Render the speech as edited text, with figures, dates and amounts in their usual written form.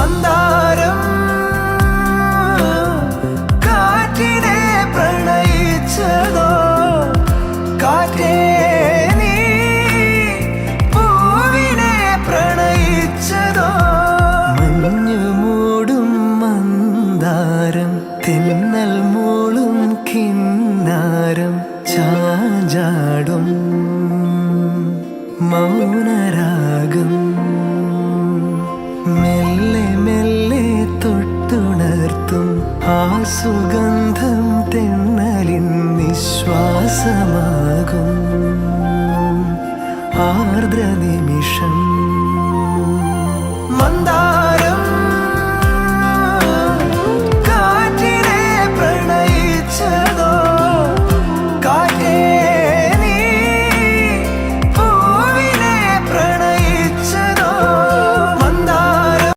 മന്ദാരം കാറ്റിനെ പ്രണയിച്ചതോ, കാറ്റേ നീ പൂവിനെ പ്രണയിച്ചതോ. മഞ്ഞു മൂടും മന്ദാരം, തെന്നൽ മൂളും കിന്നാരം, ചാഞ്ചാടും മൗനരാഗം. മെല്ലെ മെല്ലെ തൊട്ടുണർത്തും ആ സുഗന്ധം തെന്നലിൻ നിശ്വാസമാകും. ആർദ്ര നിമിഷം മന്ദാരം